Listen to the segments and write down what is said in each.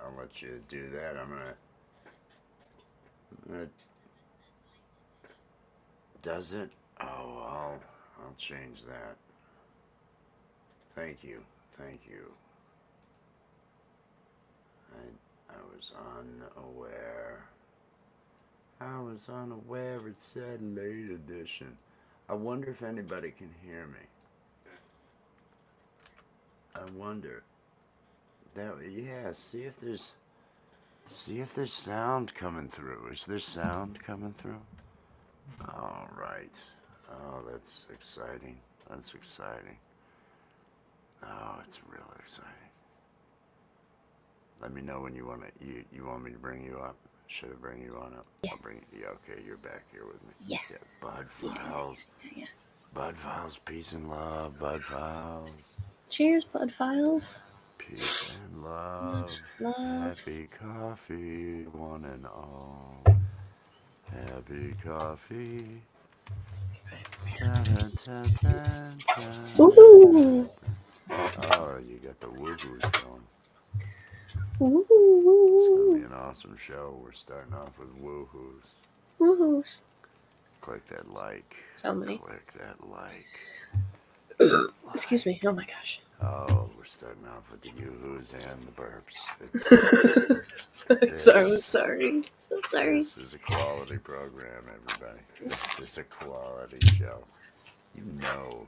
I'll let you do that. I'm gonna does it? Oh, I'll change that. Thank you. Thank you. I was unaware. I was unaware it said late edition. I wonder if anybody can hear me. I wonder. Yeah, see if there's sound coming through. Is there sound coming through? All right. Oh, that's exciting. That's exciting. Oh, it's real exciting. Let me know when you want to. You want me to bring you up? Should I bring you on up? Yeah. I'll bring you. Yeah, okay, you're back here with me. Yeah. Bud Files. Yeah. Bud Files, peace and love. Bud Files. Cheers, Bud Files. Peace and love. Love. Happy coffee, one and all. Happy coffee. Woohoo! Oh, you got the woohoos going. Woo! It's gonna be an awesome show. We're starting off with woohoos. Woohoos. Click that like. So many. Click that like. Excuse me. Oh my gosh. Oh, we're starting off with the yoo-hoos and the burps. I'm so sorry. So sorry. This is a quality program, everybody. This is a quality show. You know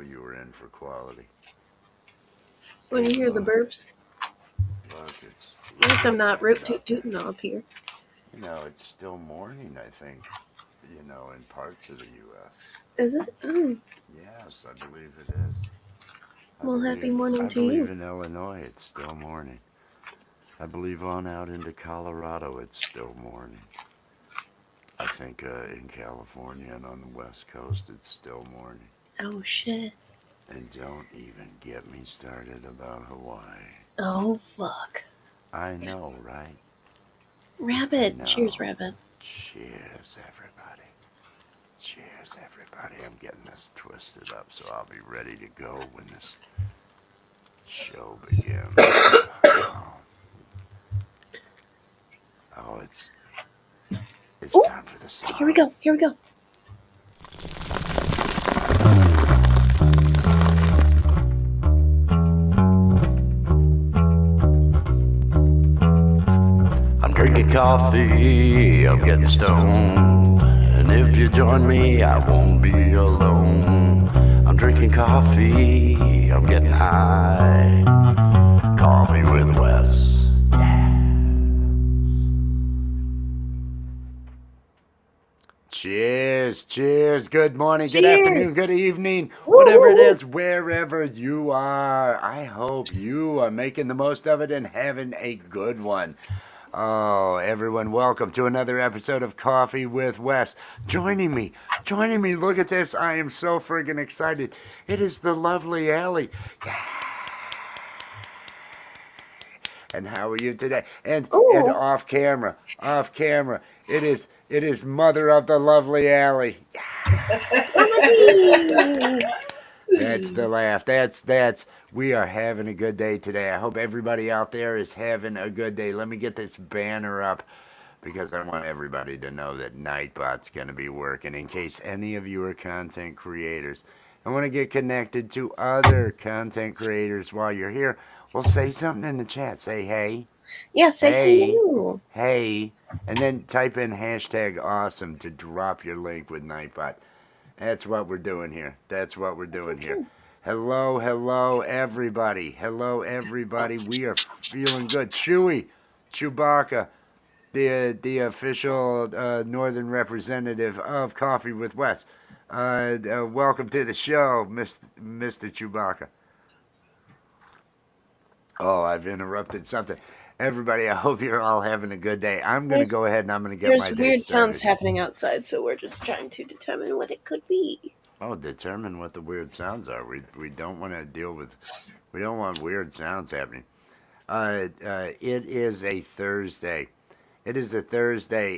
you were in for quality. When you hear the burps, Look, at least I'm not root toot tooting up here. You know, it's still morning, I think, in parts of the U.S. Is it? Oh. Yes, I believe it is. Well, happy morning to you. I believe in Illinois, it's still morning. I believe on out into Colorado, it's still morning. I think in California and on the West Coast, it's still morning. Oh, shit. And don't even get me started about Hawaii. Oh, fuck. I know, right? Rabbit. Cheers, Rabbit. Cheers, everybody. Cheers, everybody. I'm getting this twisted up, so I'll be ready to go when this show begins. Oh, it's time for the song. Here we go. Here we go. I'm drinking coffee, I'm getting stoned. And if you join me, I won't be alone. I'm drinking coffee, I'm getting high. Coffee with Wes. Cheers, cheers, good morning, good afternoon, good evening, whatever it is, wherever you are. I hope you are making the most of it and having a good one. Oh, everyone, welcome to another episode of Coffee with Wes. Joining me, look at this, I am so friggin' excited. It is the lovely Allie. And how are you today? And off camera, it is mother of the lovely Allie. That's the laugh. That's. We are having a good day today. I hope everybody out there is having a good day. Let me get this banner up because I want everybody to know that Nightbot's going to be working in case any of you are content creators. I want to get connected to other content creators while you're here. Well, say something in the chat. Say hey. Yeah, say hello. Hey. And then type in hashtag awesome to drop your link with Nightbot. That's what we're doing here. Here. Hello, everybody. We are feeling good. Chewbacca, the official northern representative of Coffee with Wes. Welcome to the show, Mr. Chewbacca. Oh, I've interrupted something. Everybody, I hope you're all having a good day. I'm going to go ahead and I'm going to get my day started. There's weird sounds happening outside, so we're just trying to determine what it could be. Oh, determine what the weird sounds are. We don't want to deal with... We don't want weird sounds happening. It is a Thursday.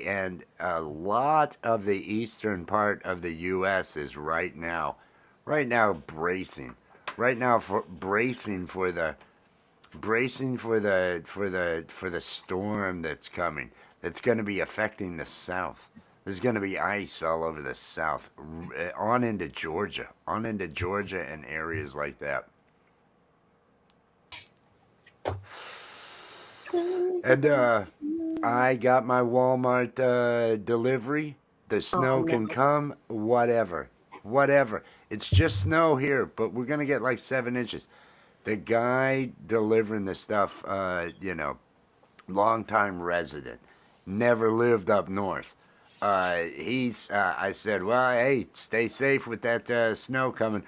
And a lot of the eastern part of the U.S. is right now bracing. Bracing for the bracing for the storm that's coming. That's going to be affecting the South. There's going to be ice all over the South, on into Georgia and areas like that. And I got my Walmart delivery. The Oh snow no. can come, whatever. It's just snow here, but we're gonna get like 7 inches. The guy delivering the stuff, longtime resident, never lived up north. I said, well, hey, stay safe with that snow coming.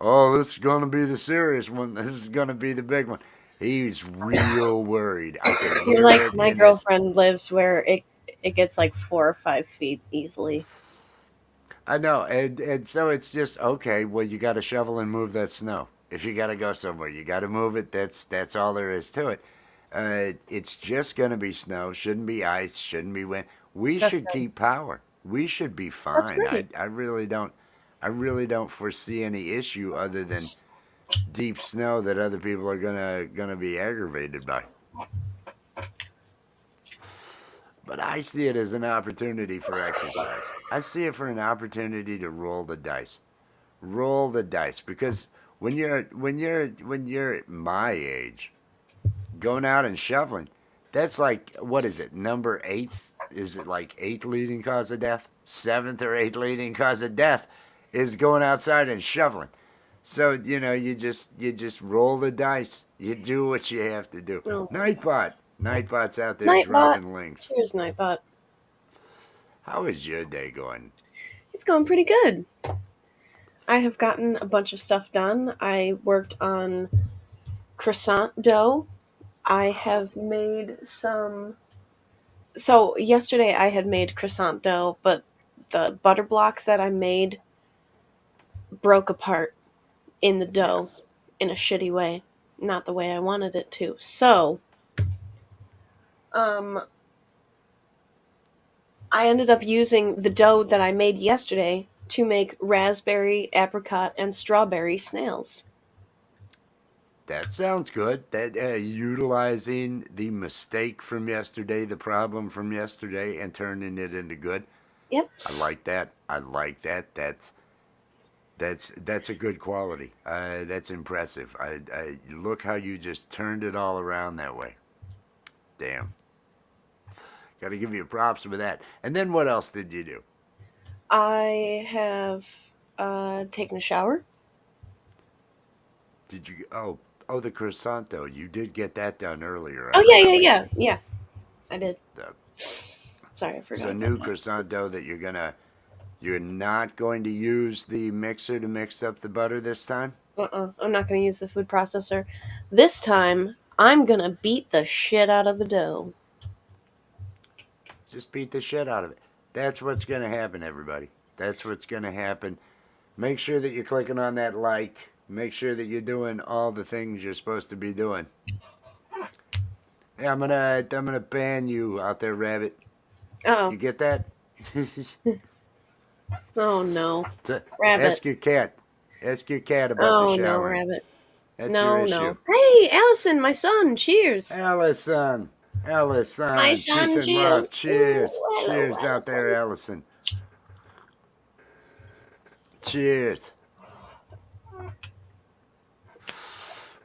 Oh, this is gonna be the serious one. This is gonna be the big one. He's real worried. I could You're hear like it my in his. girlfriend lives where it gets like 4 or 5 feet easily. I know, and so it's just okay. Well, you got to shovel and move that snow. If you got to go somewhere, you got to move it. That's all there is to it. It's just gonna be snow. Shouldn't be ice. Shouldn't be wind. We That's should good. keep power. We should be That's fine. great. I really don't. I really don't foresee any issue other than deep snow that other people are gonna be aggravated by. But I see it as an opportunity for exercise. I see it for an opportunity to roll the dice. Roll the dice because when you're my age, going out and shoveling, that's like what is it? Number eighth? Is it like eighth leading cause of death? Seventh or eighth leading cause of death is going outside and shoveling. So you just roll the dice. You do what you have to do. Oh, Nightbot's out there Nightbot. dropping links. Cheers, Nightbot. How is your day going? It's going pretty good. I have gotten a bunch of stuff done. I worked on croissant dough. I have made some. So, yesterday I had made croissant dough, but the butter block that I made broke apart in the dough Yes. in a shitty way. Not the way I wanted it to. So, um, I ended up using the dough that I made yesterday to make raspberry, apricot, and strawberry snails. That sounds good. That utilizing the mistake from yesterday, the problem from yesterday, and turning it into good. Yep. I like that. I like that. That's a good quality. That's impressive. I look how you just turned it all around that way. Damn. Got to give you props with that. And then what else did you do? I have taken a shower. Did you? Oh, the croissant. You did get that done earlier. I Oh yeah, yeah, remember. yeah, yeah. I did. The, Sorry, I so forgot about new that. croissant dough that you're not going to use the mixer to mix up the butter this time. I'm not going to use the food processor. This time, I'm going to beat the shit out of the dough. Just beat the shit out of it. That's what's going to happen, everybody. That's what's going to happen. Make sure that you're clicking on that like. Make sure that you're doing all the things you're supposed to be doing. Hey, I'm gonna ban you out there, Rabbit. Oh, You get that? oh no, So, rabbit. ask your cat. Ask your cat about the Oh no, showering. rabbit. That's your No, issue. no. Hey, Allison, my son. Cheers. Allison. My Allison. Peace son, and love. cheers. Ooh, Cheers. hello, Cheers out there, Allison. Allison. Cheers.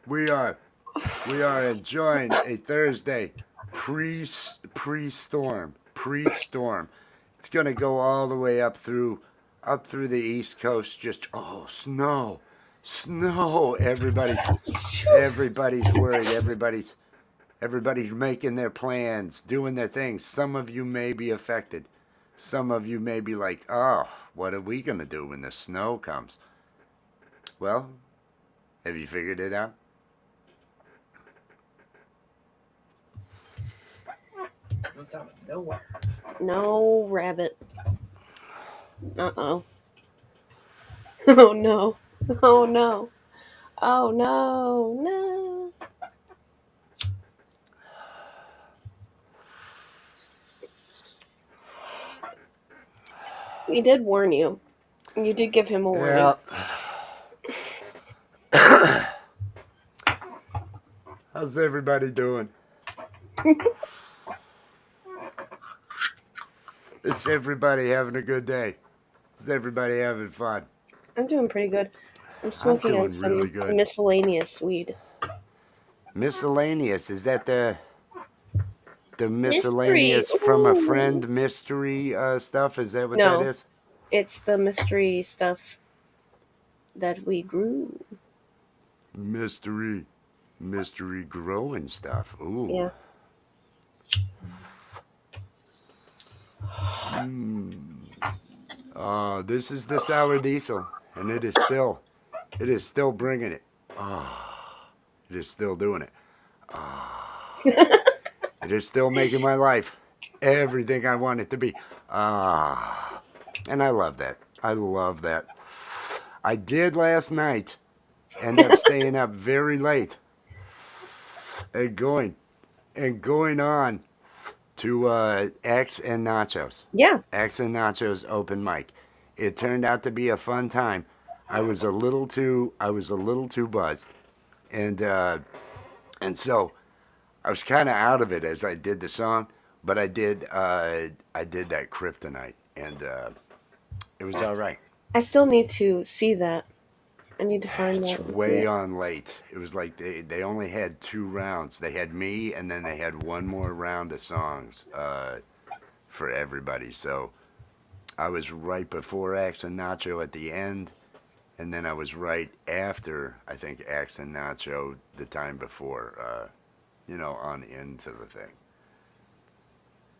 We are enjoying a Thursday pre-storm. It's gonna go all the way up through the East Coast. Just snow. Everybody's worried. Everybody's making their plans, doing their things. Some of you may be affected. Some of you may be like, oh, what are we gonna do when the snow comes? Well, have you figured it out? Comes out of nowhere. No, rabbit. Uh-oh. Oh no. Oh no. Oh no. No. He did warn you. You did give him a warning. Yeah. How's everybody doing? Is everybody having a good day? Is everybody having fun? I'm doing pretty good. I'm I'm smoking on doing really some good. miscellaneous weed. Miscellaneous, is that the Mystery. miscellaneous from a Ooh. friend mystery stuff? Is that what that No, is? it's the mystery stuff that we grew. Mystery growing stuff. Ooh. Yeah. This is the sour diesel, and it is still bringing it. It is still doing it. It is still making my life everything I want it to be. And I love that. I love that. I did last night end up staying up very late and going on to X and Nachos. Yeah. X and Nachos open mic. It turned out to be a fun time. I was a little too buzzed, and so I was kind of out of it as I did the song, but I did that Kryptonite, and it was all right. I still need to see that. I need to find It's that and see way it. on late. It was like they only had 2 rounds. They had me, and then they had one more round of songs for everybody. So I was right before Axe and Nacho at the end, and then I was right after, I think, Axe and Nacho the time before, on into the thing.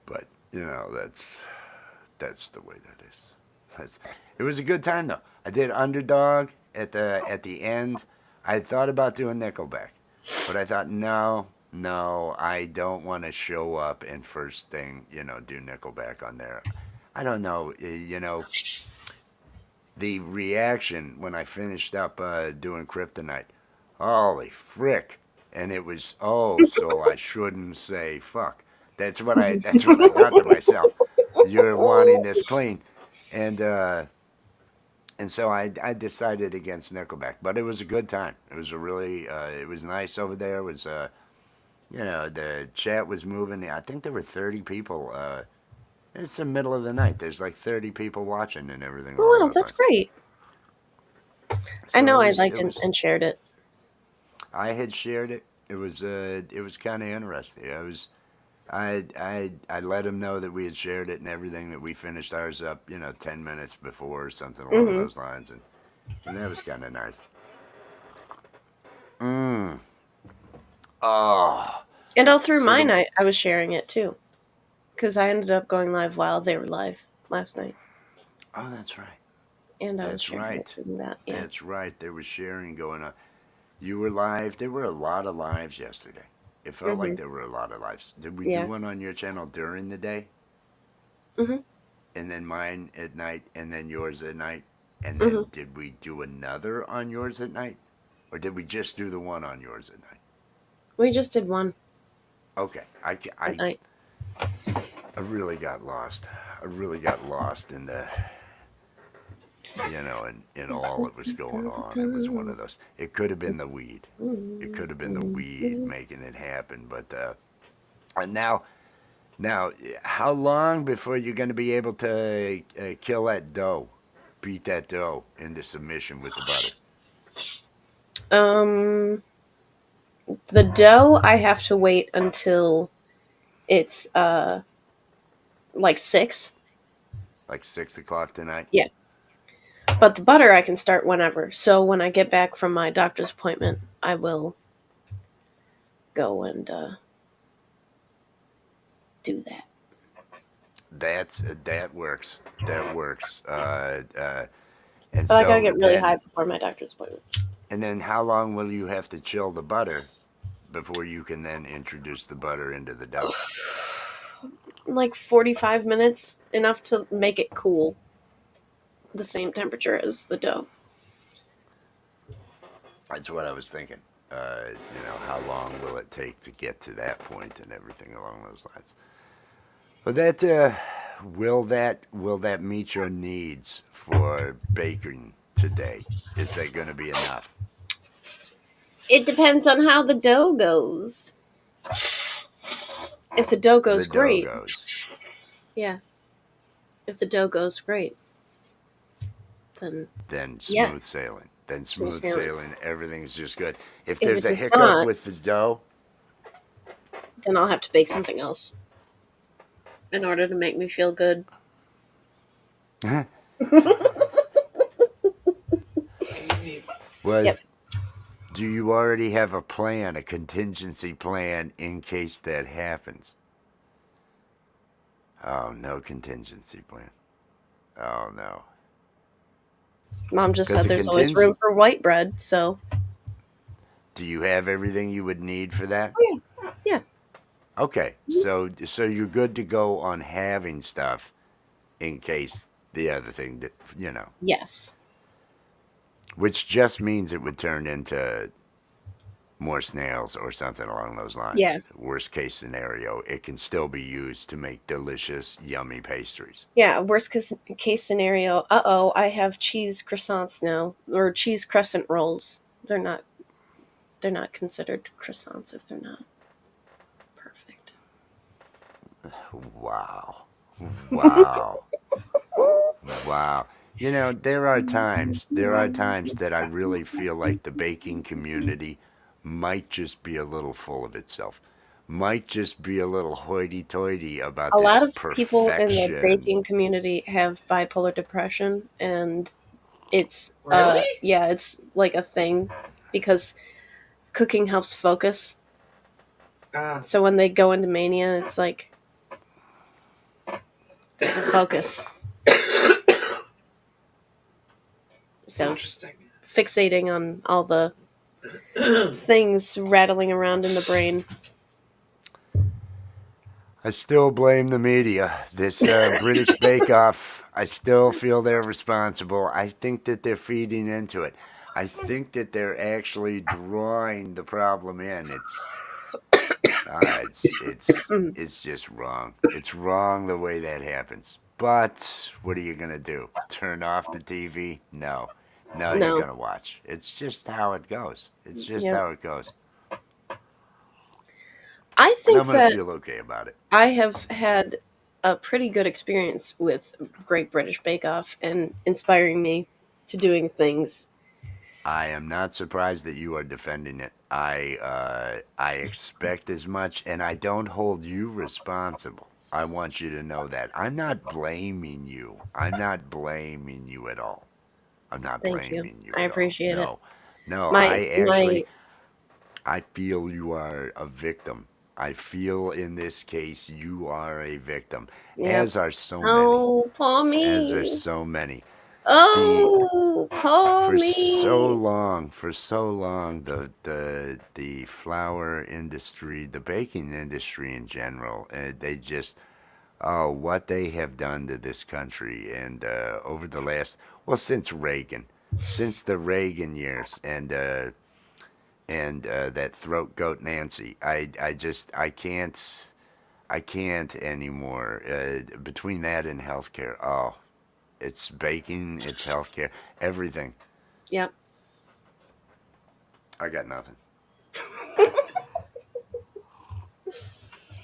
But that's the way that is. It was a good time though. I did Underdog at the end. I had thought about doing Nickelback, but I thought no, I don't want to show up and first thing do Nickelback on there. I don't know, the reaction when I finished up doing Kryptonite. Holy frick! And it was so I shouldn't say fuck. That's what I thought to myself. You're wanting this clean, and so I decided against Nickelback. But it was a good time. It was it was nice over there. It was the chat was moving. I think there were 30 people. It's the middle of the night. There's like 30 people watching and everything along Oh, wow, those that's lines. great. So I know I it liked was. and shared it. I had shared it. It was kind of interesting. I let him know that we had shared it and everything, that we finished ours up 10 minutes before or something along Hmm. those lines, and that was kind of nice. Mm. Oh. And all through So mine, I was sharing it too. Because I ended up going live while they were live last night. Oh, that's right. And I was That's sharing it right. through that. Yeah. That's right. There was sharing going on. You were live. There were a lot of lives yesterday. It felt like Hmm. there were a lot of lives. Did we do Yeah. one on your channel during the day? Hmm. And then mine at night, and then yours at night? And Hmm. then did we do another on yours at night? Or did we just do the one on yours at night? We just did one Okay. at night. I really got lost. I really got lost in in all that was going on. It was one of those. It could have been the weed. It could have been the weed making it happen. But and now, how long before you're going to be able to kill that dough, beat that dough into submission with the butter? Um, the dough, I have to wait until it's like 6. Like 6 o'clock tonight? Yeah. But the butter, I can start whenever. So when I get back from my doctor's appointment, I will go and do that. That works. That works. And But I gotta so get really high before my doctor's appointment. and then how long will you have to chill the butter before you can then introduce the butter into the dough? Like 45 minutes, enough to make it cool. The same temperature as the dough. That's what I was thinking. How long will it take to get to that point and everything along those lines? But will that meet your needs for baking today? Is that going to be enough? It depends on how the dough goes. If the dough goes The dough great, goes. yeah. If the dough goes great, then Then smooth yes, sailing. Then smooth smooth sailing. sailing. Everything's just good. If If there's it a does hiccup not, with the dough, then I'll have to bake something else in order to make me feel good. well, Yep. do you already have a plan, a contingency plan in case that happens? Oh, no contingency plan. Oh, no. Mom just Because said a there's always room contingency. for white bread, so. Do you have everything you would need for that? Oh, yeah. Yeah. Okay, so you're good to go on having stuff in case the other thing that Yes. which just means it would turn into more snails or something along those lines. Yeah. Worst case scenario, it can still be used to make delicious, yummy pastries. Yeah. Worst case scenario. I have cheese croissants now, or cheese crescent rolls. They're not. They're not considered croissants if they're not perfect. Wow. Wow. Wow. There are times that I really feel like the baking community might just be a little full of itself. Might just be a little hoity-toity about A lot this of people in the perfection. baking community have bipolar depression, and it's Really? yeah, it's like a thing because cooking helps focus. Ah, So when they go into mania, it's like the focus. So interesting. fixating on all the things rattling around in the brain. I still blame the media. This British Bake Off, I still feel they're responsible. I think that they're feeding into it. I think that they're actually drawing the problem in. It's just wrong. It's wrong the way that happens. But what are you gonna do? Turn off the TV? No, no, you're No. gonna watch. It's just how it goes. It's just Yep. how it goes. I And I'm think gonna that feel okay about it. I have had a pretty good experience with Great British Bake Off and inspiring me to doing things. I am not surprised that you are defending it. I expect as much, and I don't hold you responsible. I want you to know that. I'm not blaming you. I'm not blaming you at all. I'm not Thank you. blaming you I at all. appreciate it. No, no. My my I feel you are a victim. I feel in this case you are a victim, Yep. as are so many. Oh, poor As are me. so many. The Oh, poor me. for so long, the flour industry, the baking industry in general, they just what they have done to this country, and over the last since Reagan, since the Reagan years, and that throat goat Nancy, I can't anymore. Between that and healthcare, it's baking, it's healthcare, everything. Yep. I got nothing.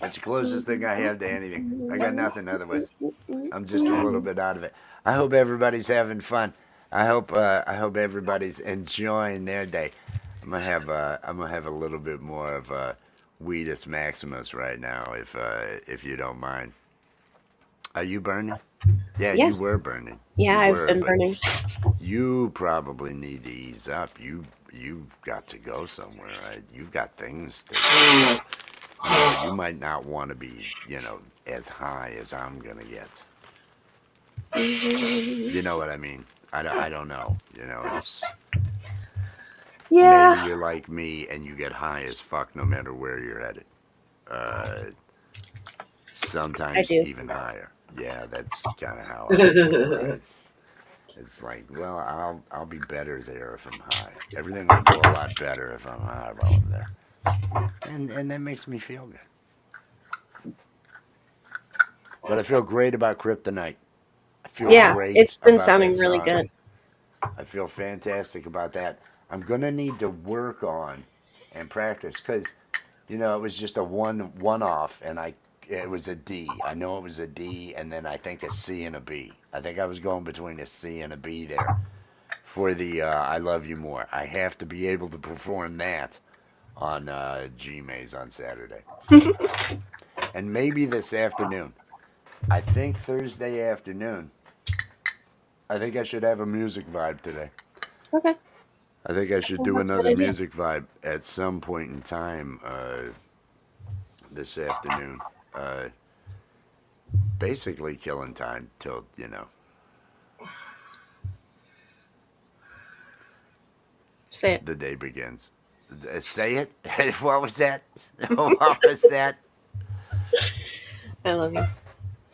That's the closest thing I have to anything. I got nothing otherwise. I'm just a little bit out of it. I hope everybody's having fun. I hope everybody's enjoying their day. I'm gonna have a little bit more of a Wheatus Maximus right now, if you don't mind. Are you burning? Yeah, you Yes. were burning. Yeah, You I've were, been but burning. you probably need to ease up. You've got to go somewhere. Right? You've got things that you might not want to be, as high as I'm gonna get. You know what I mean? I don't know. It's maybe Yeah, you're like me and you get high as fuck no matter where you're headed. Uh, I Sometimes do. even higher. Yeah, that's kind of how I feel. Right? It's like, well, I'll be better there if I'm high. Everything will go a lot better if I'm high while I'm there, and that makes me feel good. But I feel great about Kryptonite. I feel Yeah, great it's been about that sounding really song. good. I feel fantastic about that. I'm gonna need to work on and practice because, it was just a one-off, and it was a D. I know it was a D, and then I think a C and a B. I think I was going between a C and a B there for the I Love You More. I have to be able to perform that on G-Maze on Saturday. And maybe this afternoon. I think Thursday afternoon. I think I should have a music vibe today. Okay. I think I should Well, do that's a good another idea. music vibe at some point in time this afternoon. Basically killing time till, Say it. the day begins. Say it? What was that? What was that? I love you.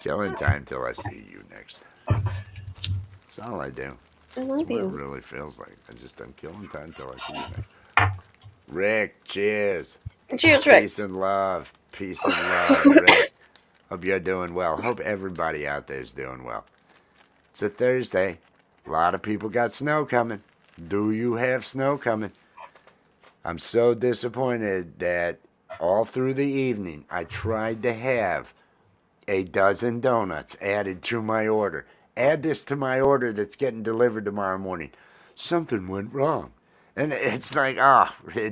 Killing time till I see you next. That's all I do. I That's love what it you. really feels like. I'm killing time till I see you next. Rick, cheers. Cheers, Rick. Peace and love. Peace and love, Rick. Hope you're doing well. Hope everybody out there is doing well. It's a Thursday. A lot of people got snow coming. Do you have snow coming? I'm so disappointed that all through the evening I tried to have a dozen donuts added to my order. Add this to my order that's getting delivered tomorrow morning. Something went wrong. And it's like,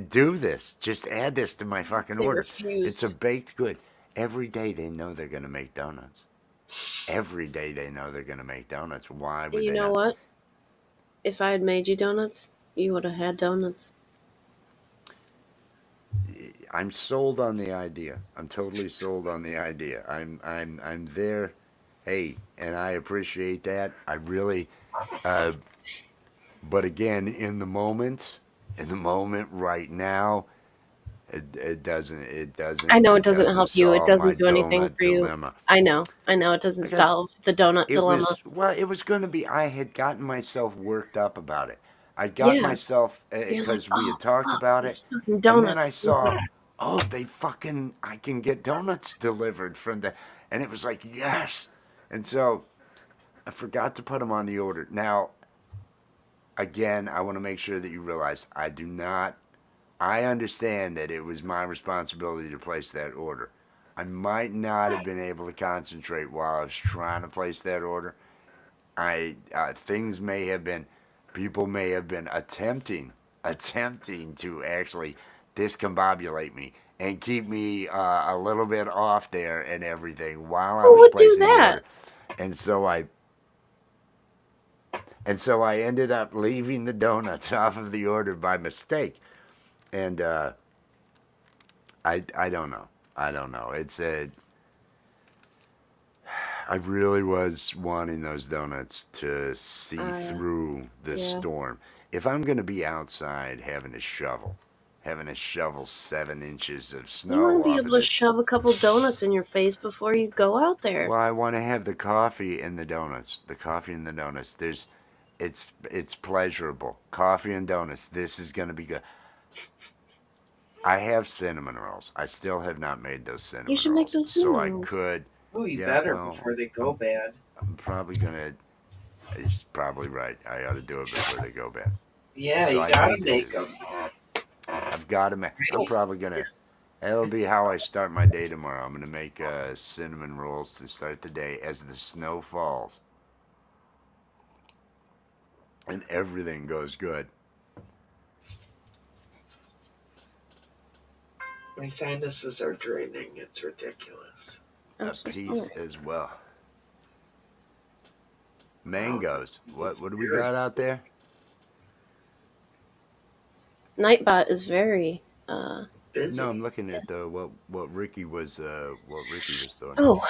do this. Just add this to my fucking They order. It's a refused. baked good. Every day they know they're going to make donuts. Every day they know they're going to make donuts. Why would You they know not? what? If I had made you donuts, you would have had donuts. I'm sold on the idea. I'm totally sold on the idea. I'm there. Hey, and I appreciate that. I really uh, but again, in the moment right now, I know it it doesn't doesn't help you. It solve my doesn't do anything donut for you. dilemma. I know. I know it doesn't Because solve the donut dilemma. it was going to be, I had gotten myself worked up about it. I got Yeah. myself, You're like, because we oh had talked fuck, about it, these fucking and then donuts. I saw, oh, I can get donuts delivered from the, and it was like, yes. And so I forgot to put them on the order. Now, again, I want to make sure that you realize I understand that it was my responsibility to place that order. I might not have been able to concentrate while I was trying to place that order. Things may have been, people may have been attempting to actually discombobulate me and keep me a little bit off there and everything while I Who was would do placing the that? order. And so I I ended up leaving the donuts off of the order by mistake. And I don't know. I don't know. I really was wanting those donuts to see through the Yeah. storm. If I'm going to be outside having to shovel 7 inches of You want snow to be off of able to this, shove a couple donuts in your face before you go out there. well, I want to have the coffee and the donuts. The coffee and the donuts. It's pleasurable. Coffee and donuts. This is going to be good. I have cinnamon rolls. I still have not made those You cinnamon should make rolls, those so I cinnamon rolls. could. Oh, you Yeah, better well, before they go bad. I'm probably gonna. He's probably right. I ought to do it before they go bad. Yeah, So you I gotta need make to. them. I've got to make. I'm probably gonna. That'll be how I start my day tomorrow. I'm gonna make cinnamon rolls to start the day as the snow falls, and everything goes good. My sinuses are draining. It's ridiculous. I'm A so piece sorry. as well. Mangoes. This What do we weird. got out there? Nightbot is very Busy. No, I'm looking at what Ricky was doing. oh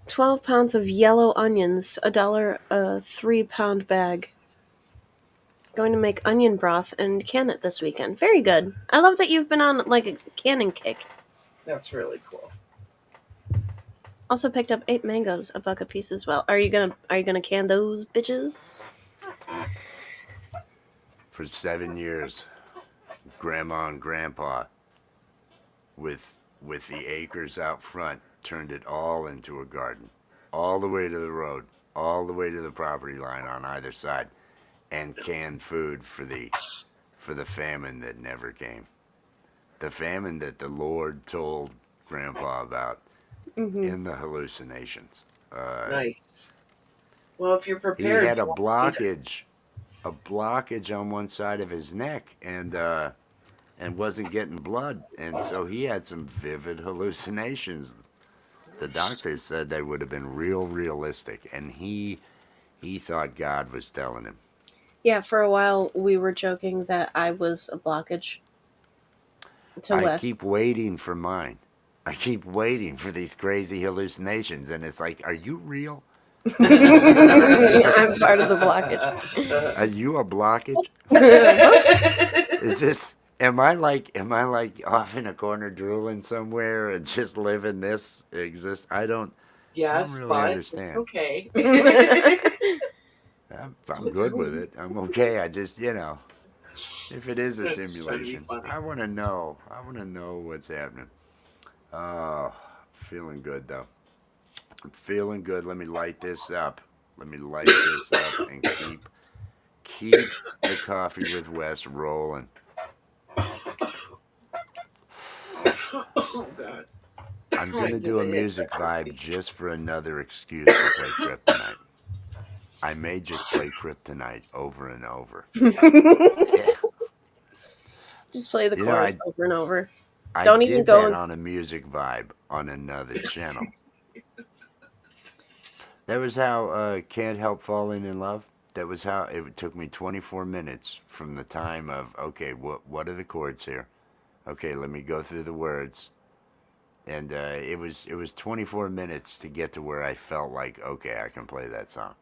12 pounds of yellow onions, $1 a 3-pound bag. Going to make onion broth and can it this weekend. Very good. I love that you've been on like a canning kick. That's really cool. Also picked up 8 mangoes, a buck a piece as well. Are you gonna can those bitches? For 7 years, Grandma and Grandpa, with the acres out front, turned it all into a garden, all the way to the road, all the way to the property line on either side, and canned food for the famine that never came. The famine that the Lord told Grandpa about Mm-hmm. in the hallucinations. Nice. Well, if you're He prepared, had you won't need it. a blockage on one side of his neck, and wasn't getting blood, and so he had some vivid hallucinations. The doctors said they would have been realistic, and he thought God was telling him. Yeah, for a while we were joking that I was a blockage to I Wes. keep waiting for mine. I keep waiting for these crazy hallucinations, and it's like, are you real? I'm part of the blockage. Are you a blockage? Both. Is this? Am I like off in a corner drooling somewhere and just living this exist? I don't Yes, really but it's understand. okay. I'm good with it. I'm okay. I just, if it is a That's trying to be simulation, funny. I want to know. I want to know what's happening. Oh, feeling good though. I'm feeling good. Let me light this up. Let me light this up and keep the coffee with Wes rolling. Oh God. I'm I gonna did do a a hit music vibe coffee. just for another excuse to play Kryptonite. I may just play Kryptonite over and over. Yeah. Just play the You know, chorus I over and over. I Don't even did that go. on a music vibe on another channel. That was how Can't Help Falling in Love. That was how it took me 24 minutes from the time of, okay, what are the chords here? Okay, let me go through the words. And it was 24 minutes to get to where I felt like, okay, I can play that song.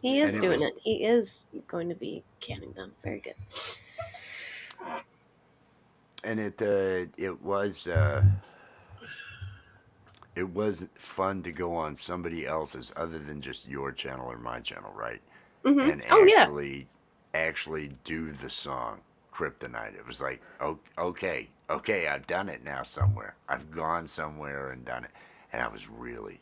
He And is it doing was it. He is going to be canning them. Very good. and it was fun to go on somebody else's other than just your channel or my channel, right? Hmm. And Oh yeah. actually do the song Kryptonite. It was like, okay, I've done it now somewhere. I've gone somewhere and done it. And I was really,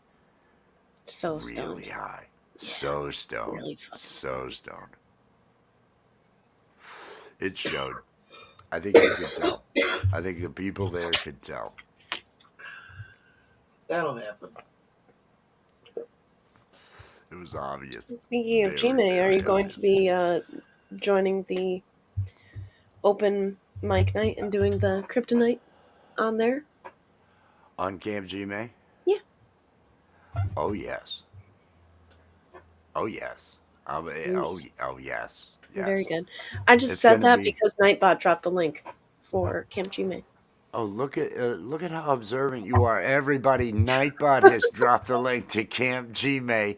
So really stoned. high. Yeah. So stoned. Really fucking So stoned. stoned. It showed. I think you could tell. I think the people there could tell. That'll happen. It was obvious. Speaking of Very, Gmail, are very you going to obvious. be joining the open mic night and doing the kryptonite on there? On Camp Gmail? Yeah. Oh, yes. Oh, yes. Oh, yes. Very Yes. good. I just It's said going to that be. because Nightbot dropped the link for Camp Gmail. Oh, look at how observant you are, everybody. Nightbot has dropped the link to Camp Gmail,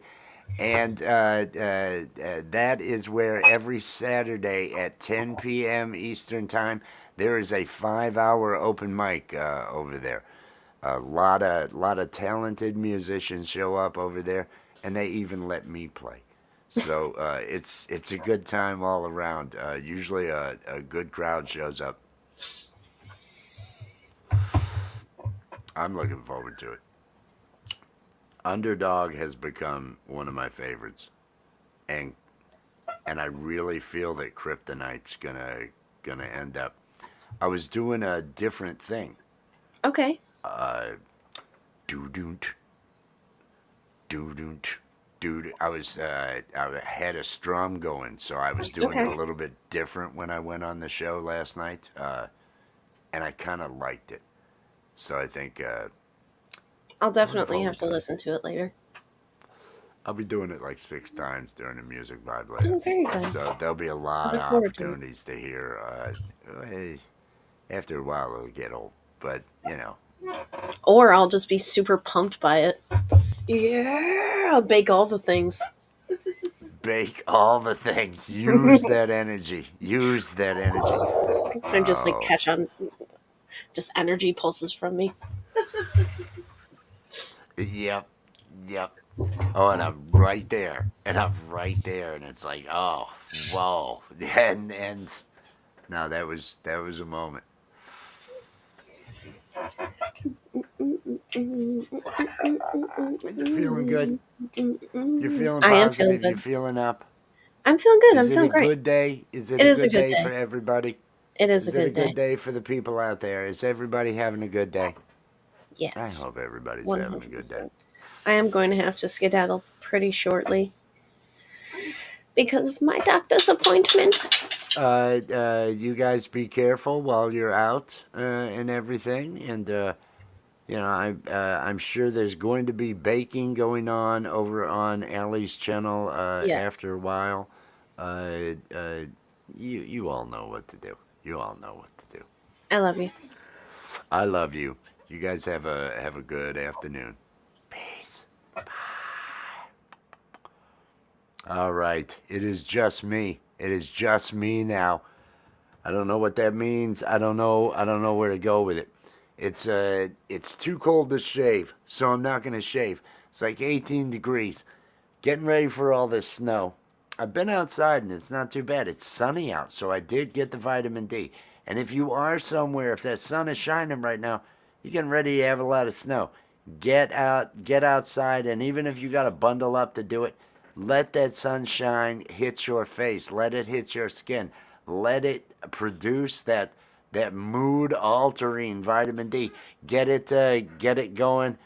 and that is where every Saturday at 10 p.m. Eastern Time there is a 5-hour open mic over there. A lot of talented musicians show up over there, and they even let me play. So it's a good time all around. Usually a good crowd shows up. I'm looking forward to it. Underdog has become one of my favorites, and I really feel that Kryptonite's gonna end up. I was doing a different thing. Okay. Uh, doo doo doo doo dude. I had a strum going, so I was doing it Okay. a little bit different when I went on the show last night, and I kind of liked it. So I think I'll I'm looking definitely have forward to to it. listen to it later. I'll be doing it like 6 times during the music vibe later. Oh, very good. So there'll be a I lot of look forward to it. opportunities to hear. After a while, it'll get old, but Or I'll just be super pumped by it. Yeah, I'll bake all the things. bake all the things. Use that energy. Use that energy. And just like Oh, catch on just energy pulses from me. yep, yep. Oh, and I'm right there, and I'm right there, and it's like, oh, whoa, and now that was a moment. You feeling good? You're feeling I am feeling positive? You're good. feeling up? I'm feeling good. Is I'm it a feeling great. good day? Is it It a is a good good day for day. everybody? It is a Is it a good good day. day for the people out there? Is everybody having a good day? I Yes, hope everybody's having a good day. 100%. I am going to have to skedaddle pretty shortly because of my doctor's appointment. You guys be careful while you're out and everything. And, I'm sure there's going to be baking going on over on Allie's channel Yes, after a while. Uh, uh, you all know what to do. You all know what to do. I love you. I love you. You guys have a good afternoon. Peace. All right. It is just me. It is just me now. I don't know what that means. I don't know. I don't know where to go with it. It's too cold to shave, so I'm not gonna shave. It's like 18 degrees. Getting ready for all this snow. I've been outside and it's not too bad. It's sunny out, so I did get the vitamin D. And if you are somewhere, if that sun is shining right now, you're getting ready to have a lot of snow. Get out, get outside, and even if you got to bundle up to do it, let that sunshine hit your face. Let it hit your skin. Let it produce that mood altering vitamin D. Get it going.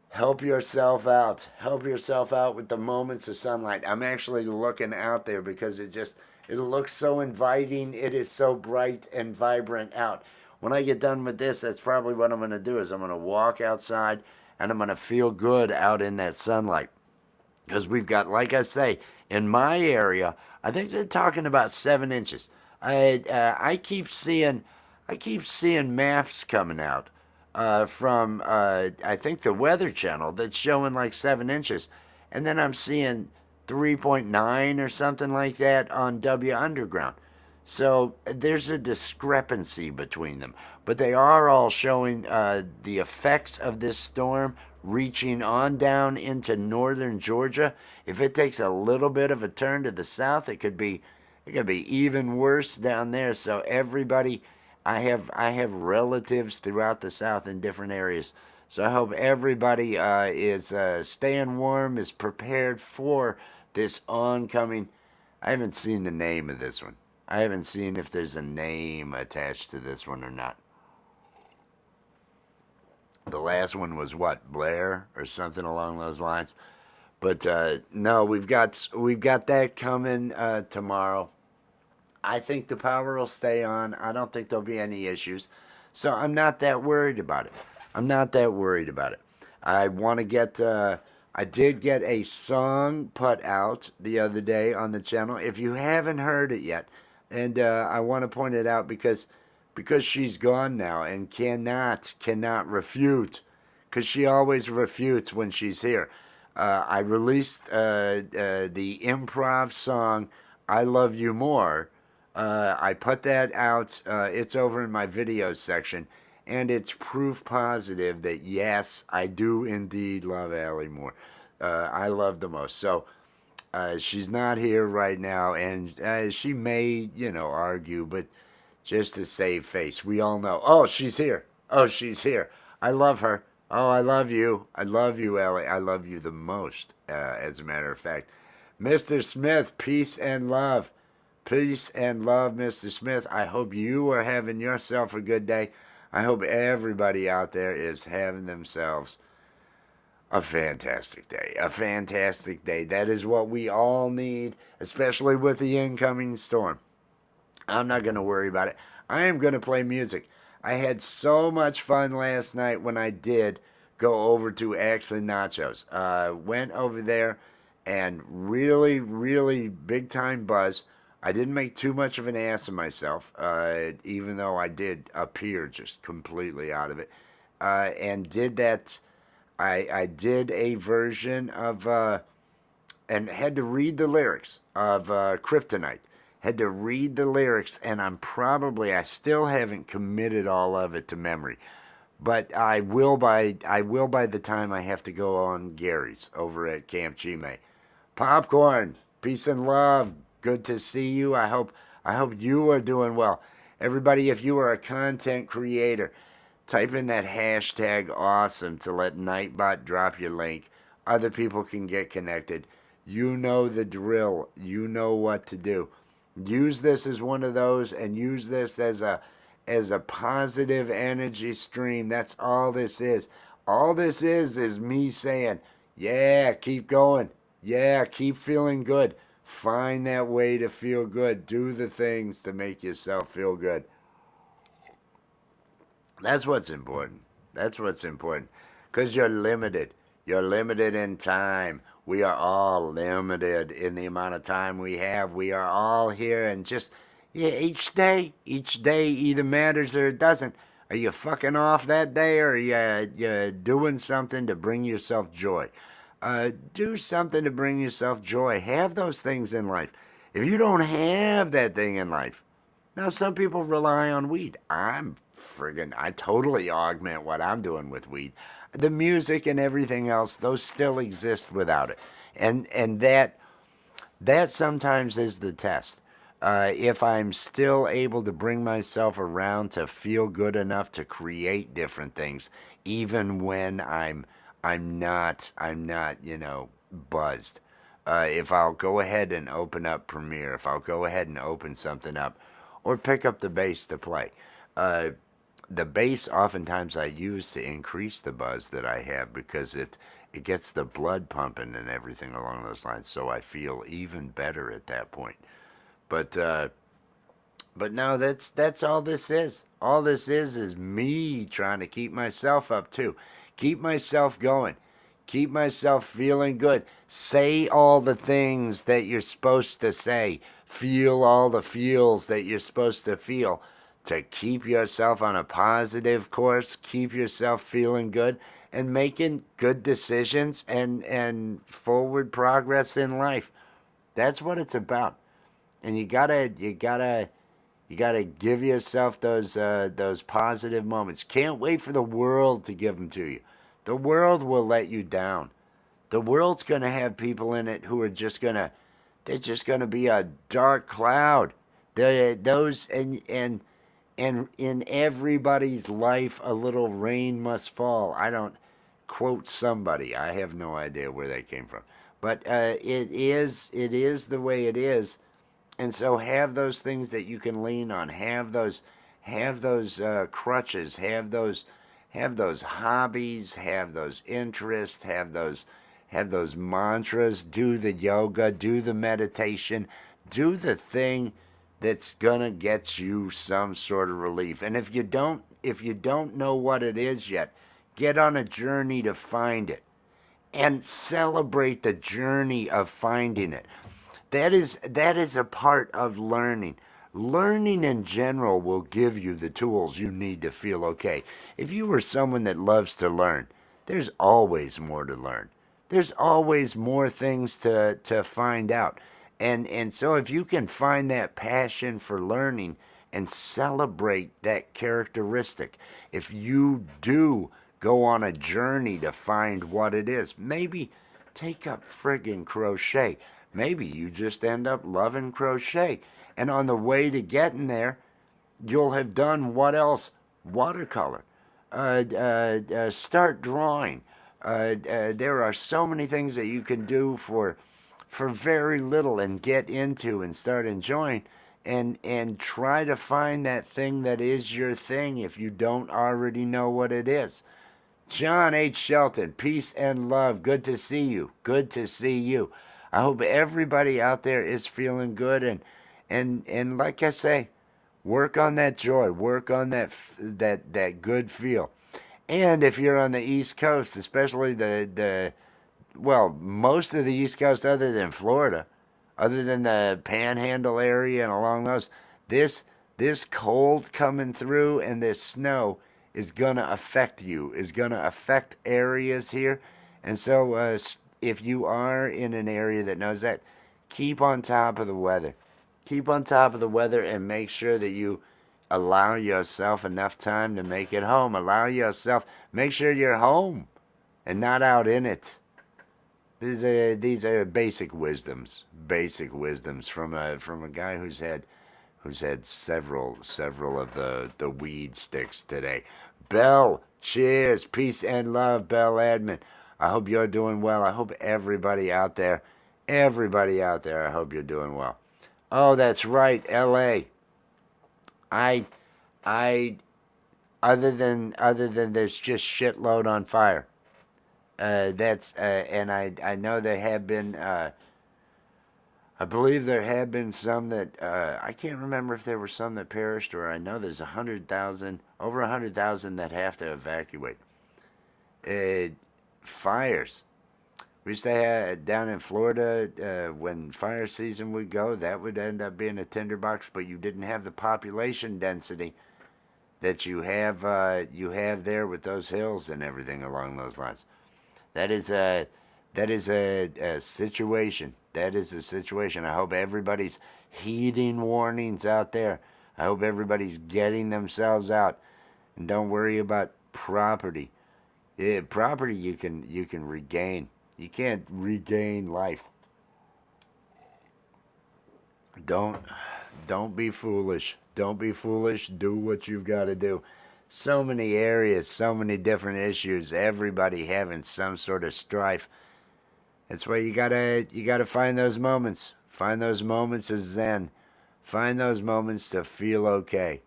Help yourself out. Help yourself out with the moments of sunlight. I'm actually looking out there because it looks so inviting. It is so bright and vibrant out. When I get done with this, that's probably what I'm going to do is I'm going to walk outside and I'm going to feel good out in that sunlight. Because we've got, like I say, in my area, I think they're talking about 7 inches. I keep seeing maps coming out from I think the Weather Channel that's showing like 7 inches, and then I'm seeing 3.9 or something like that on W Underground. So there's a discrepancy between them, but they are all showing the effects of this storm reaching on down into northern Georgia. If it takes a little bit of a turn to the south, it could be even worse down there. So everybody, I have relatives throughout the South in different areas. So I hope everybody is staying warm, is prepared for this oncoming. I haven't seen the name of this one. I haven't seen if there's a name attached to this one or not. The last one was what, Blair or something along those lines. But no, we've got that coming tomorrow. I think the power will stay on. I don't think there'll be any issues. So I'm not that worried about it. I'm not that worried about it. I want to get, I did get a song put out the other day on the channel. If you haven't heard it yet, and I want to point it out because she's gone now and cannot refute, because she always refutes when she's here. I released the improv song "I Love You More." I put that out. It's over in my videos section, and it's proof positive that yes, I do indeed love Allie more. I love the most. So she's not here right now, and she may, argue, but just to save face, we all know. Oh, she's here. Oh, she's here. I love her. Oh, I love you. I love you, Allie. I love you the most, as a matter of fact. Mr. Smith, peace and love. Peace and love, Mr. Smith. I hope you are having yourself a good day. I hope everybody out there is having themselves a fantastic day. A fantastic day. That is what we all need, especially with the incoming storm. I'm not going to worry about it. I am going to play music. I had so much fun last night when I did go over to Axe and Nachos. Went over there and really, really big time buzz. I didn't make too much of an ass of myself, even though I did appear just completely out of it. And did that. I did a version of, and had to read the lyrics of Kryptonite. Had to read the lyrics, and I still haven't committed all of it to memory. But I will by the time I have to go on Gary's over at Camp Chime. Popcorn, peace and love. Good to see you. I hope you are doing well. Everybody, if you are a content creator, Type in that hashtag awesome to let Nightbot drop your link. Other people can get connected. You know the drill. You know what to do. Use this as one of those, and use this as a positive energy stream. That's all this is. All this is me saying, yeah, keep going. Yeah, keep feeling good. Find that way to feel good. Do the things to make yourself feel good. That's what's important. That's what's important. Because you're limited. You're limited in time. We are all limited in the amount of time we have. We are all here, and just, yeah, each day either matters or it doesn't. Are you fucking off that day, or are you doing something to bring yourself joy? Do something to bring yourself joy. Have those things in life. If you don't have that thing in life, now some people rely on weed. I totally augment what I'm doing with weed. The music and everything else, those still exist without it. And that sometimes is the test. If I'm still able to bring myself around to feel good enough to create different things, even when I'm not, buzzed. If I'll go ahead and open up Premiere, if I'll go ahead and open something up, or pick up the bass to play. The bass oftentimes I use to increase the buzz that I have, because it gets the blood pumping and everything along those lines, so I feel even better at that point. But no, that's all this is. All this is me trying to keep myself up too. Keep myself going. Keep myself feeling good. Say all the things that you're supposed to say. Feel all the feels that you're supposed to feel, to keep yourself on a positive course, keep yourself feeling good, and making good decisions and forward progress in life. That's what it's about. And you gotta give yourself those positive moments. Can't wait for the world to give them to you. The world will let you down. The world's gonna have people in it who are they're just gonna be a dark cloud. And in everybody's life, a little rain must fall. I don't quote somebody. I have no idea where that came from. But it is the way it is. And so have those things that you can lean on. Have those crutches. Have those hobbies. Have those interests. Have those mantras. Do the yoga. Do the meditation. Do the thing that's gonna get you some sort of relief. And if you don't know what it is yet, get on a journey to find it, and celebrate the journey of finding it. That is a part of learning. Learning in general will give you the tools you need to feel okay. If you are someone that loves to learn, there's always more to learn. There's always more things to find out. And so if you can find that passion for learning and celebrate that characteristic, if you do go on a journey to find what it is, maybe take up friggin' crochet. Maybe you just end up loving crochet. And on the way to getting there, you'll have done what else? Watercolor. Start drawing. There are so many things that you can do for very little and get into and start enjoying, and try to find that thing that is your thing if you don't already know what it is. John H. Shelton, peace and love. Good to see you. Good to see you. I hope everybody out there is feeling good, and like I say, work on that joy. Work on that good feel. And if you're on the East Coast, especially most of the East Coast, other than Florida, other than the Panhandle area and along those, this cold coming through and this snow is gonna affect you. Is gonna affect areas here, and so if you are in an area that knows that, keep on top of the weather. Keep on top of the weather and make sure that you allow yourself enough time to make it home. Make sure you're home and not out in it. These are basic wisdoms from a guy who's had several of the weed sticks today. Bell, cheers, peace and love, Bell Admin. I hope you're doing well. I hope everybody out there, I hope you're doing well. Oh, that's right, L.A. I, I, other than there's just shitload on fire. And I know there have been, I believe there have been some that, I can't remember if there were some that perished, or I know there's 100,000, over 100,000 that have to evacuate. Fires. We used to have down in Florida, when fire season would go, that would end up being a tinderbox, but you didn't have the population density that you have there with those hills and everything along those lines. That is a situation. That is a situation. I hope everybody's heeding warnings out there. I hope everybody's getting themselves out, and don't worry about property. Property you can regain. You can't regain life. Don't be foolish. Don't be foolish. Do what you've got to do. So many areas, so many different issues, everybody having some sort of strife. That's why you gotta find those moments. Find those moments of zen. Find those moments to feel okay.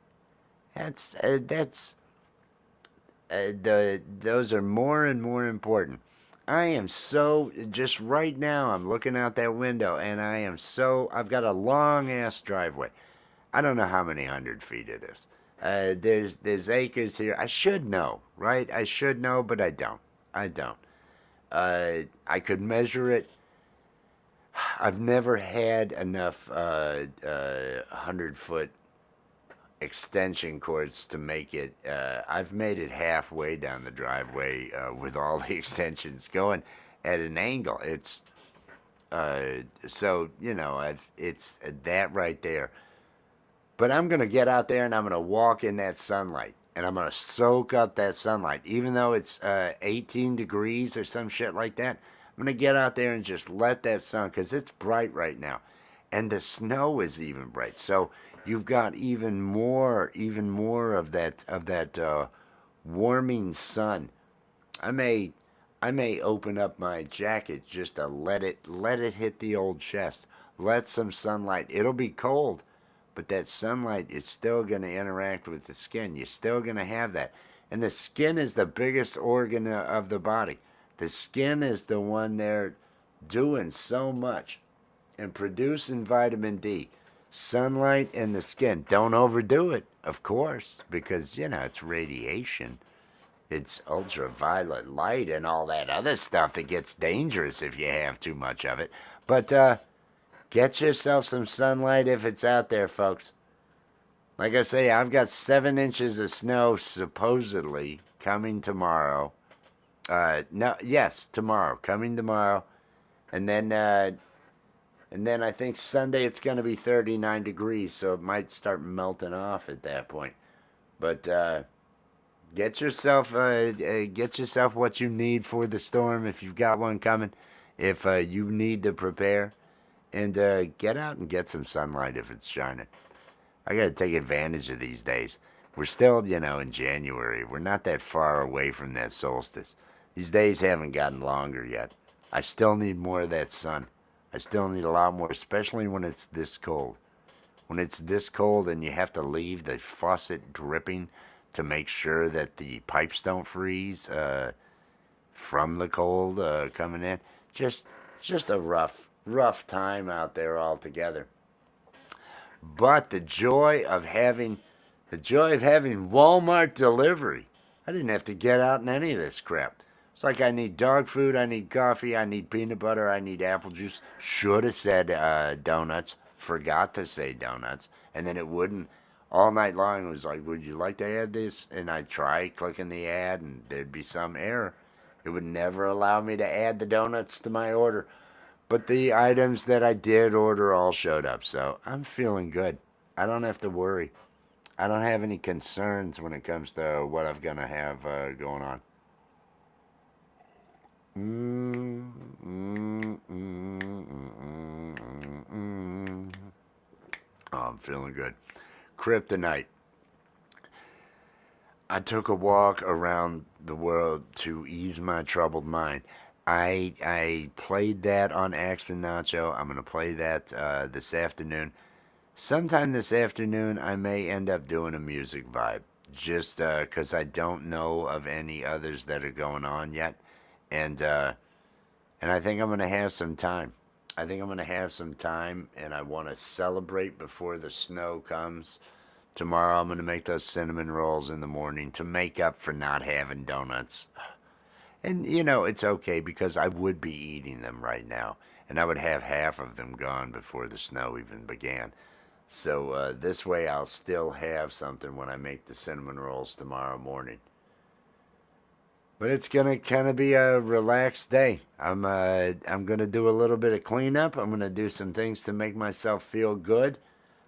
Those are more and more important. I am so, just right now I'm looking out that window and I've got a long ass driveway. I don't know how many 100 feet it is. There's acres here. I should know, right? I should know, but I don't. I could measure it. I've never had enough 100-foot extension cords to make it. I've made it halfway down the driveway with all the extensions going at an angle. It's so it's that right there. But I'm gonna get out there and I'm gonna walk in that sunlight and I'm gonna soak up that sunlight, even though it's 18 degrees or some shit like that. I'm gonna get out there and just let that sun, because it's bright right now, and the snow is even bright. So you've got even more of that warming sun. I may open up my jacket just to let it hit the old chest. Let some sunlight. It'll be cold, but that sunlight is still going to interact with the skin. You're still going to have that. And the skin is the biggest organ of the body. The skin is the one there doing so much and producing vitamin D. Sunlight and the skin. Don't overdo it, of course, because, it's radiation. It's ultraviolet light and all that other stuff that gets dangerous if you have too much of it. But get yourself some sunlight if it's out there, folks. Like I say, I've got 7 inches of snow supposedly coming tomorrow. Tomorrow. Coming tomorrow. And then I think Sunday it's going to be 39 degrees, so it might start melting off at that point. But get yourself what you need for the storm if you've got one coming. If you need to prepare, and get out and get some sunlight if it's shining. I got to take advantage of these days. We're still, in January. We're not that far away from that solstice. These days haven't gotten longer yet. I still need more of that sun. I still need a lot more, especially when it's this cold. When it's this cold and you have to leave the faucet dripping to make sure that the pipes don't freeze from the cold coming in. Just a rough time out there altogether. But the joy of having Walmart delivery. I didn't have to get out in any of this crap. It's like I need dog food, I need coffee, I need peanut butter, I need apple juice. Should have said donuts. Forgot to say donuts. And then it wouldn't. All night long it was like, would you like to add this? And I'd try clicking the ad and there'd be some error. It would never allow me to add the donuts to my order. But the items that I did order all showed up. So I'm feeling good. I don't have to worry. I don't have any concerns when it comes to what I'm going to have going on. Oh, I'm feeling good. Kryptonite. I took a walk around the world to ease my troubled mind. I played that on Axe and Nacho. I'm gonna play that this afternoon. Sometime this afternoon, I may end up doing a music vibe, just because I don't know of any others that are going on yet, and I think I'm gonna have some time. I think I'm gonna have some time, and I want to celebrate before the snow comes. Tomorrow, I'm gonna make those cinnamon rolls in the morning to make up for not having donuts. And it's okay because I would be eating them right now, and I would have half of them gone before the snow even began. So this way I'll still have something when I make the cinnamon rolls tomorrow morning. But it's gonna kind of be a relaxed day. I'm gonna do a little bit of cleanup. I'm gonna do some things to make myself feel good.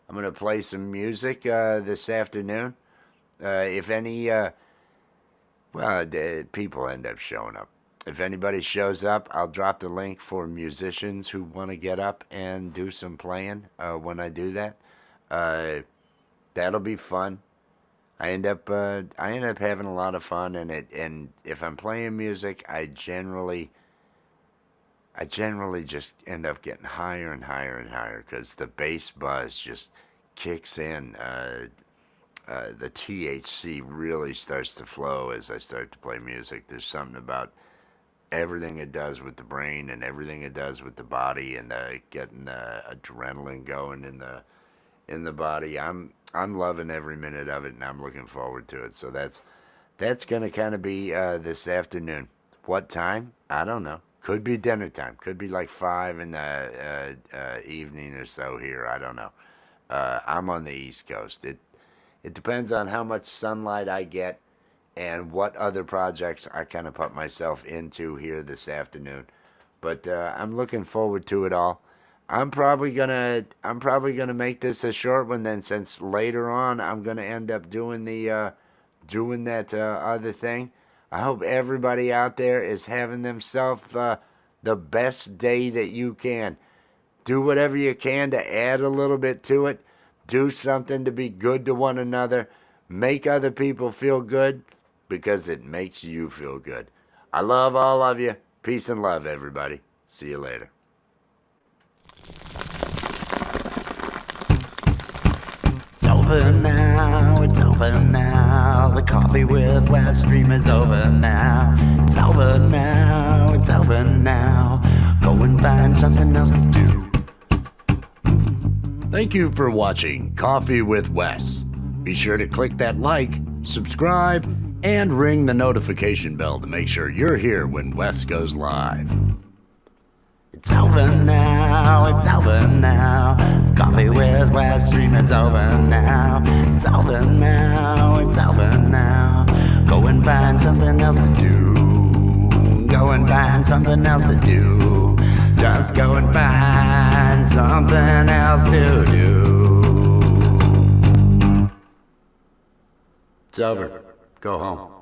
I'm gonna play some music this afternoon. If any, people end up showing up. If anybody shows up, I'll drop the link for musicians who want to get up and do some playing when I do that. That'll be fun. I end up having a lot of fun in it, and if I'm playing music, I generally just end up getting higher and higher and higher because the bass buzz just kicks in. The THC really starts to flow as I start to play music. There's something about everything it does with the brain and everything it does with the body, and getting the adrenaline going in the body. I'm loving every minute of it, and I'm looking forward to it. So that's gonna kind of be this afternoon. What time? I don't know. Could be dinner time. Could be like 5 in the evening or so here. I don't know. I'm on the East Coast. It depends on how much sunlight I get and what other projects I kind of put myself into here this afternoon. But I'm looking forward to it all. I'm probably gonna make this a short one then, since later on I'm gonna end up doing that other thing. I hope everybody out there is having themselves the best day that you can. Do whatever you can to add a little bit to it. Do something to be good to one another. Make other people feel good because it makes you feel good. I love all of you. Peace and love, everybody. See you later. It's over now, it's over now. The coffee with West Stream is over now. It's over now, it's over now. Go and find something else to do. Thank you for watching Coffee with Wes. Be sure to click that like, subscribe, and ring the notification bell to make sure you're here when Wes goes live. It's over now, it's over now. Coffee with West Stream is over now. It's over now, it's over now. Go and find something else to do. Go and find something else to do. Just go and find something else to do. It's over. Go home.